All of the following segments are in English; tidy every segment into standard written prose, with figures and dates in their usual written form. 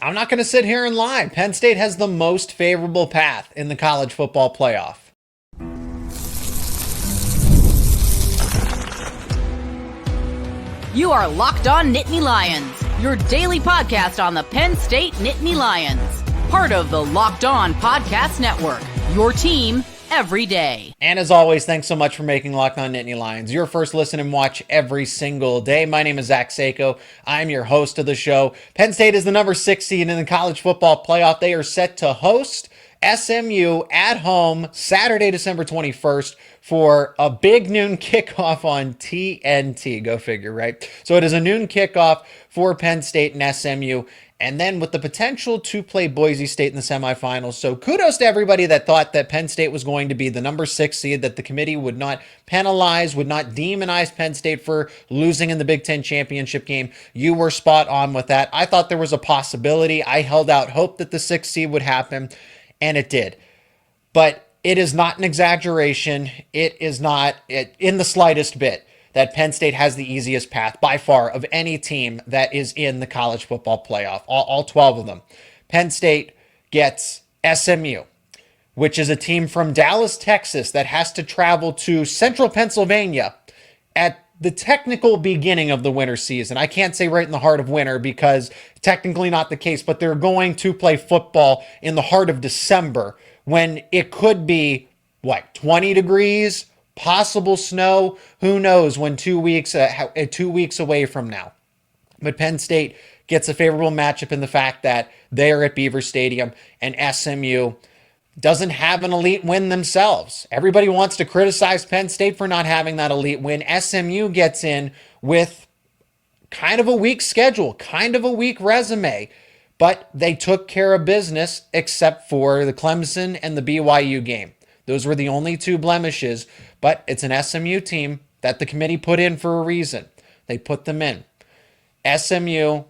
I'm not going to sit here and lie. Penn State has the most favorable path in the college football playoff. You are Locked On Nittany Lions, your daily podcast on the Penn State Nittany Lions. Part of the Locked On Podcast Network, your team every day. And as always, thanks so much for making Locked On Nittany Lions your first listen and watch every single day. My name is Zach Seyko. I'm your host of the show. Penn State is the number 6 seed in the college football playoff. They are set to host SMU at home Saturday, December 21st for a big noon kickoff on TNT. Go figure, right? So it is a noon kickoff for Penn State and SMU, and then with the potential to play Boise State in the semifinals. So kudos to everybody that thought that Penn State was going to be the number 6 seed, that the committee would not penalize, would not demonize Penn State for losing in the Big Ten championship game. You were spot on with that. I thought there was a possibility. I held out hope that the 6th seed would happen, and it did. But it is not an exaggeration. It is not in the slightest bit that Penn State has the easiest path by far of any team that is in the college football playoff, all 12 of them. Penn State gets SMU, which is a team from Dallas, Texas, that has to travel to central Pennsylvania at the technical beginning of the winter season. I can't say right in the heart of winter because technically not the case, but they're going to play football in the heart of December when it could be, 20 degrees, possible snow. Who knows when 2 weeks away from now. But Penn State gets a favorable matchup in the fact that they are at Beaver Stadium and SMU doesn't have an elite win themselves. Everybody wants to criticize Penn State for not having that elite win. SMU gets in with kind of a weak schedule, kind of a weak resume, but they took care of business except for the Clemson and the BYU game. Those were the only two blemishes, but it's an SMU team that the committee put in for a reason. They put them in. SMU,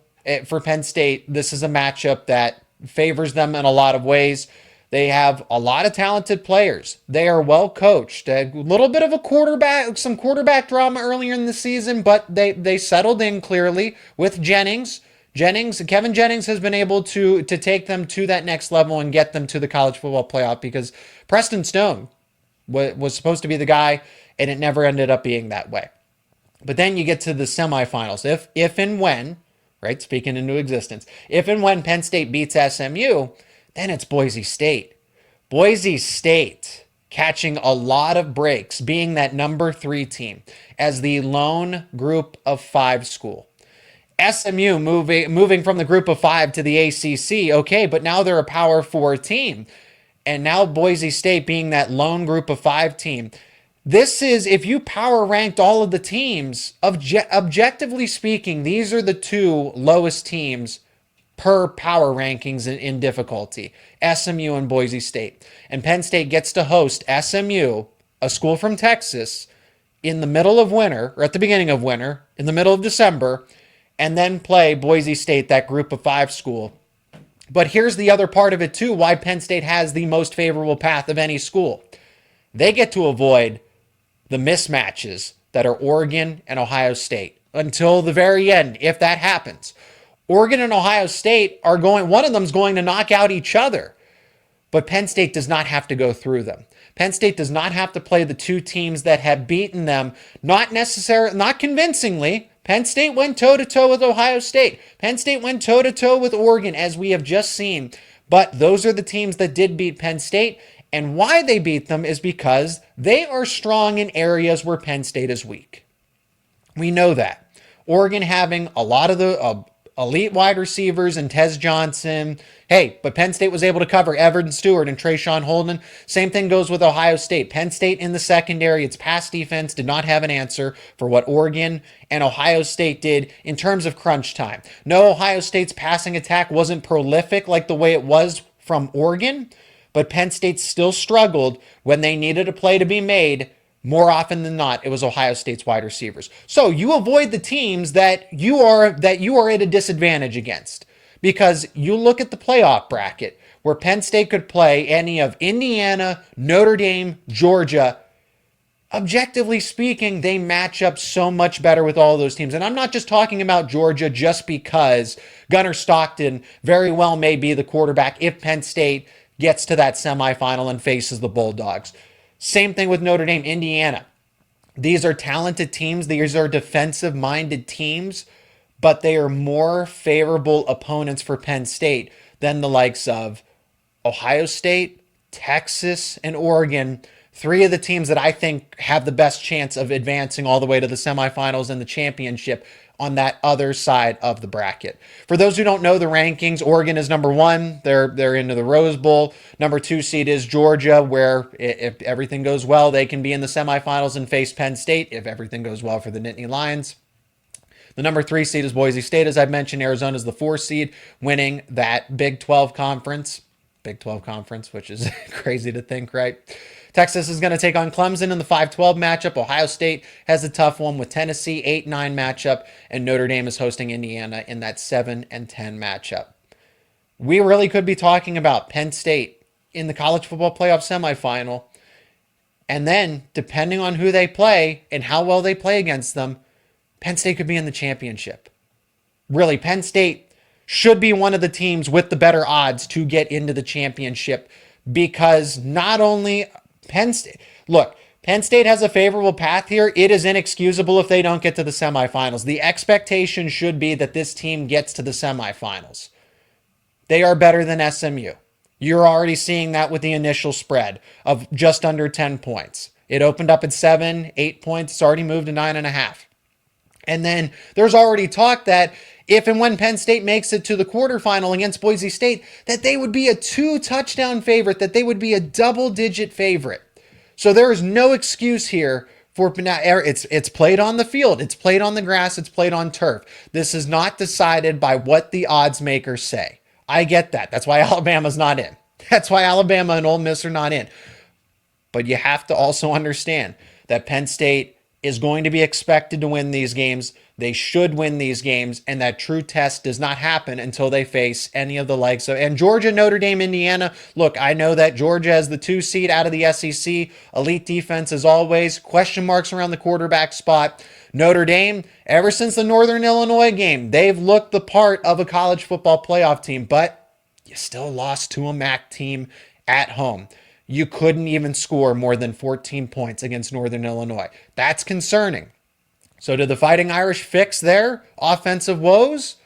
for Penn State, this is a matchup that favors them in a lot of ways. They have a lot of talented players. They are well coached. A little bit of some quarterback drama earlier in the season, but they settled in clearly with Jennings. Kevin Jennings has been able to take them to that next level and get them to the college football playoff because Preston Stone was supposed to be the guy, and it never ended up being that way. But then you get to the semifinals. If and when, right, speaking into existence, if and when Penn State beats SMU, then it's Boise State. Boise State catching a lot of breaks, being that number 3 team as the lone group of 5 school. SMU moving from the group of 5 to the ACC, okay, but now they're a Power 4 team. And now Boise State being that lone group of 5 team. This is, if you power ranked all of the teams, objectively speaking, these are the 2 lowest teams per power rankings in difficulty, SMU and Boise State. And Penn State gets to host SMU, a school from Texas, in the middle of winter, or at the beginning of winter, in the middle of December, and then play Boise State, that group of 5 school. But here's the other part of it too, why Penn State has the most favorable path of any school. They get to avoid the mismatches that are Oregon and Ohio State until the very end, if that happens. Oregon and Ohio State one of them's going to knock out each other. But Penn State does not have to go through them. Penn State does not have to play the 2 teams that have beaten them, not convincingly. Penn State went toe-to-toe with Ohio State. Penn State went toe-to-toe with Oregon, as we have just seen. But those are the teams that did beat Penn State. And why they beat them is because they are strong in areas where Penn State is weak. We know that. Oregon having a lot of the elite wide receivers and Tez Johnson. Hey, but Penn State was able to cover Everton Stewart and Trayshawn Holden. Same thing goes with Ohio State. Penn State in the secondary, its pass defense did not have an answer for what Oregon and Ohio State did in terms of crunch time. No, Ohio State's passing attack wasn't prolific like the way it was from Oregon, but Penn State still struggled when they needed a play to be made. More often than not, it was Ohio State's wide receivers. So you avoid the teams that you are at a disadvantage against, because you look at the playoff bracket where Penn State could play any of Indiana, Notre Dame, Georgia, objectively speaking, they match up so much better with all those teams. And I'm not just talking about Georgia just because Gunnar Stockton very well may be the quarterback if Penn State gets to that semifinal and faces the Bulldogs. Same thing with Notre Dame, Indiana. These are talented teams. These are defensive-minded teams, but they are more favorable opponents for Penn State than the likes of Ohio State, Texas, and Oregon. Three of the teams that I think have the best chance of advancing all the way to the semifinals and the championship on that other side of the bracket. For those who don't know the rankings, Oregon is number 1. They're into the Rose Bowl. Number 2 seed is Georgia, where if everything goes well, they can be in the semifinals and face Penn State if everything goes well for the Nittany Lions. The number 3 seed is Boise State, as I've mentioned. Arizona is the 4 seed, winning that Big 12 conference. Big 12 conference, which is crazy to think, right? Texas is going to take on Clemson in the 5-12 matchup. Ohio State has a tough one with Tennessee, 8-9 matchup, and Notre Dame is hosting Indiana in that 7-10 matchup. We really could be talking about Penn State in the college football playoff semifinal, and then, depending on who they play and how well they play against them, Penn State could be in the championship. Really, Penn State should be one of the teams with the better odds to get into the championship, because not only Penn State has a favorable path here. It is inexcusable if they don't get to the semifinals. The expectation should be that this team gets to the semifinals. They are better than SMU. You're already seeing that with the initial spread of just under 10 points. It opened up at 7, 8 points. It's already moved to 9.5. And then there's already talk that if and when Penn State makes it to the quarterfinal against Boise State, that they would be a 2-touchdown favorite, that they would be a double-digit favorite. So there is no excuse here for it's played on the field, it's played on the grass, it's played on turf. This is not decided by what the odds makers say. I get that. That's why Alabama's not in. That's why Alabama and Ole Miss are not in. But you have to also understand that Penn State is going to be expected to win these games. They should win these games, and that true test does not happen until they face any of the likes of, and Georgia, Notre Dame, Indiana. Look, I know that Georgia has the 2 seed out of the SEC, elite defense as always, question marks around the quarterback spot. Notre Dame, ever since the Northern Illinois game, they've looked the part of a college football playoff team, but you still lost to a MAC team at home. You couldn't even score more than 14 points against Northern Illinois. That's concerning. So did the Fighting Irish fix their offensive woes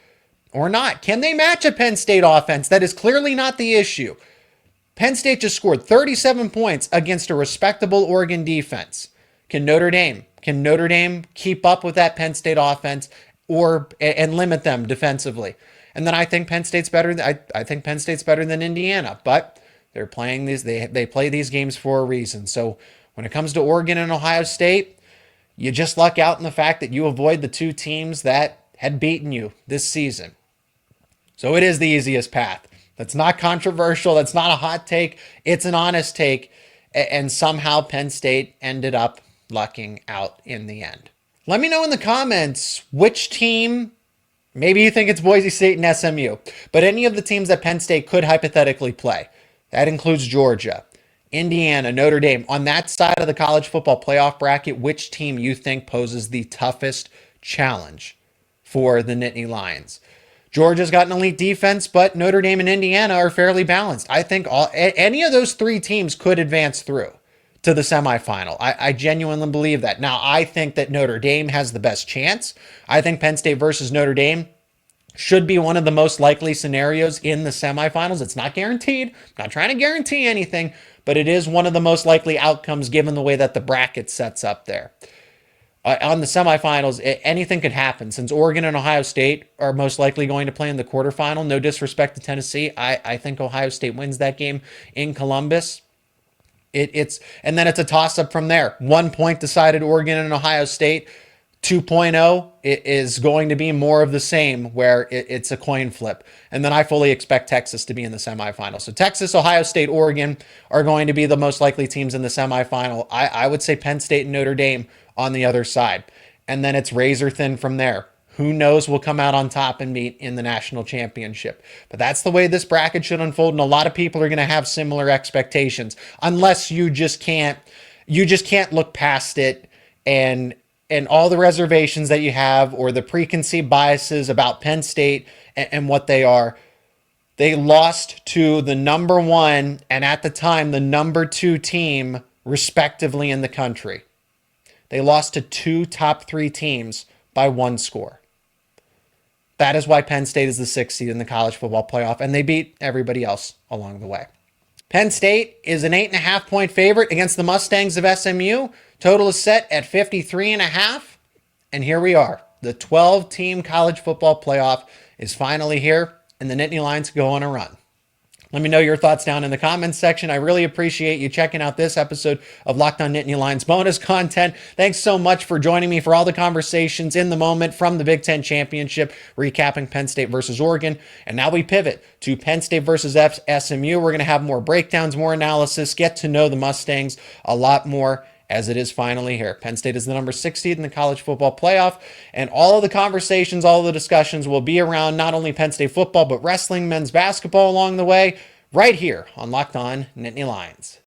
or not? Can they match a Penn State offense? That is clearly not the issue. Penn State just scored 37 points against a respectable Oregon defense. Can Notre Dame keep up with that Penn State offense and limit them defensively? And then I think Penn State's better. I think Penn State's better than Indiana, but they're playing these. They play these games for a reason. So when it comes to Oregon and Ohio State, you just luck out in the fact that you avoid the 2 teams that had beaten you this season. So it is the easiest path. That's not controversial. That's not a hot take. It's an honest take. And somehow Penn State ended up lucking out in the end. Let me know in the comments which team, maybe you think it's Boise State and SMU, but any of the teams that Penn State could hypothetically play. That includes Georgia, Indiana, Notre Dame. On that side of the college football playoff bracket, which team you think poses the toughest challenge for the Nittany Lions? Georgia's got an elite defense, but Notre Dame and Indiana are fairly balanced. I think any of those 3 teams could advance through to the semifinal. I genuinely believe that. Now, I think that Notre Dame has the best chance. I think Penn State versus Notre Dame should be one of the most likely scenarios in the semifinals. It's not guaranteed. I'm not trying to guarantee anything, but it is one of the most likely outcomes given the way that the bracket sets up there. On the semifinals, anything could happen. Since Oregon and Ohio State are most likely going to play in the quarterfinal, no disrespect to Tennessee, I think Ohio State wins that game in Columbus. And then it's a toss-up from there. 1 point decided Oregon and Ohio State. 2.0 is going to be more of the same, where it's a coin flip. And then I fully expect Texas to be in the semifinal. So Texas, Ohio State, Oregon are going to be the most likely teams in the semifinal. I would say Penn State and Notre Dame on the other side. And then it's razor thin from there. Who knows will come out on top and meet in the national championship. But that's the way this bracket should unfold. And a lot of people are going to have similar expectations, unless you just can't. you just can't look past it and all the reservations that you have or the preconceived biases about Penn State and what they are. They lost to the number 1 and at the time the number 2 team respectively in the country. They lost to 2 top 3 teams by 1 score. That is why Penn State is the 6th seed in the college football playoff, and they beat everybody else along the way. Penn State is an 8.5 point favorite against the Mustangs of SMU. Total is set at 53.5. And here we are. The 12-team college football playoff is finally here, and the Nittany Lions go on a run. Let me know your thoughts down in the comments section. I really appreciate you checking out this episode of Locked On Nittany Lions bonus content. Thanks so much for joining me for all the conversations in the moment from the Big Ten Championship, recapping Penn State versus Oregon. And now we pivot to Penn State versus SMU. We're going to have more breakdowns, more analysis, get to know the Mustangs a lot more as it is finally here. Penn State is the number 6 seed in the college football playoff, and all of the conversations, all of the discussions will be around not only Penn State football, but wrestling, men's basketball along the way, right here on Locked On Nittany Lions.